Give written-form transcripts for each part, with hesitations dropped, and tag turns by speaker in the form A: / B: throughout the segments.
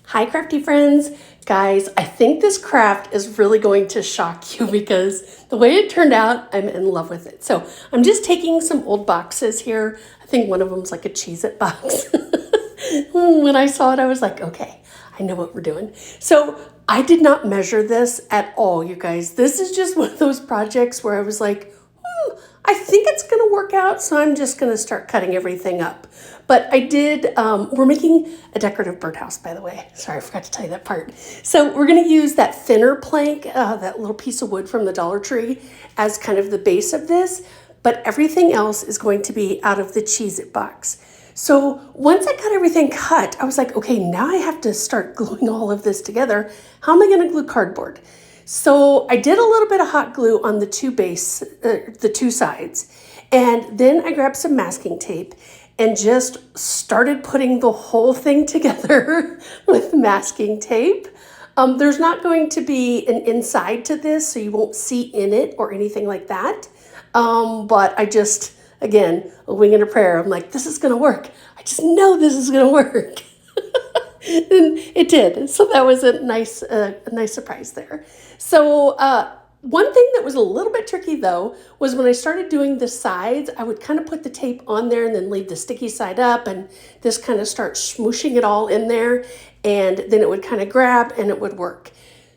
A: Hi, crafty friends. Guys, I think this craft is really going to shock you because the way it turned out, I'm in love with it. So I'm just taking some old boxes here. I think one of them's like a Cheez-It box. When I saw it, I was like, okay, I know what we're doing. So I did not measure this at all, you guys. This is just one of those projects where I was like, I think it's going to work out, so I'm just going to start cutting everything up. But I did, we're making a decorative birdhouse, by the way. Sorry, I forgot to tell you that part. So we're going to use that thinner plank, that little piece of wood from the Dollar Tree as kind of the base of this. But everything else is going to be out of the Cheez-It box. So once I got everything cut, I was like, okay, now I have to start gluing all of this together. How am I going to glue cardboard? So I did a little bit of hot glue on the the two sides. And then I grabbed some masking tape and just started putting the whole thing together with masking tape. There's not going to be an inside to this, so you won't see in it or anything like that. But I just, again, a wing and a prayer. I'm like, this is going to work. I just know this is going to work. And it did. So that was a nice surprise there. So one thing that was a little bit tricky though was when I started doing the sides, I would kind of put the tape on there and then leave the sticky side up and just kind of start smooshing it all in there, and then it would kind of grab and it would work.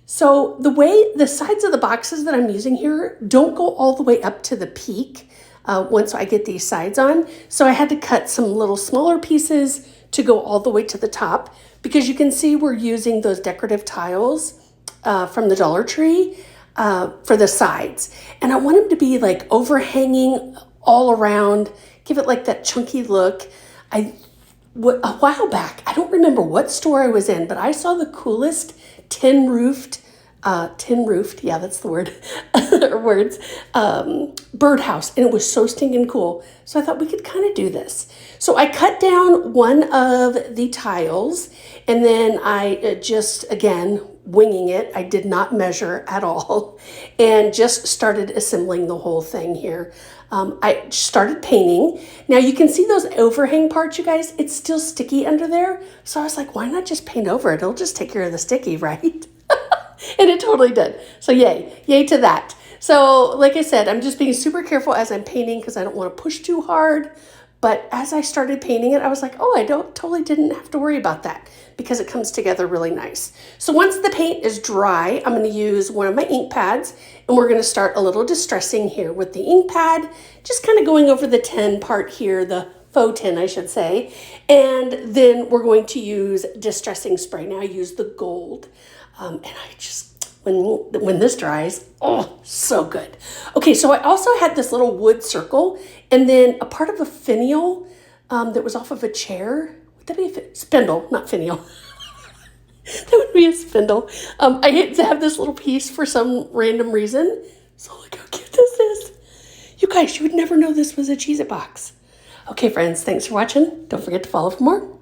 A: So the sides of the boxes that I'm using here don't go all the way up to the peak once I get these sides on. So I had to cut some little smaller pieces to go all the way to the top, because you can see we're using those decorative tiles from the Dollar Tree for the sides. And I want them to be like overhanging all around, give it like that chunky look. A while back, I don't remember what store I was in, but I saw the coolest tin roofed, yeah, that's the word, or words, birdhouse, and it was so stinking cool. So I thought we could kind of do this. So I cut down one of the tiles, and then I just, again, winging it. I did not measure at all, and just started assembling the whole thing here. I started painting. Now you can see those overhang parts, you guys, it's still sticky under there. So I was like, why not just paint over it? It'll just take care of the sticky, right? And it totally did. So yay to that. So like I said, I'm just being super careful as I'm painting because I don't want to push too hard. But as I started painting it, I was like, oh, I totally didn't have to worry about that because it comes together really nice. So once the paint is dry, I'm going to use one of my ink pads, and we're going to start a little distressing here with the ink pad, just kind of going over the tin part here, the faux tin, I should say. And then we're going to use distressing spray. Now I use the gold. And I just, when this dries, oh, so good. Okay, so I also had this little wood circle, and then a part of a finial that was off of a chair. Would that be a spindle? Not finial. That would be a spindle. I hate to have this little piece for some random reason. So look how cute this is. You guys, you would never know this was a Cheez-It box. Okay, friends, thanks for watching. Don't forget to follow for more.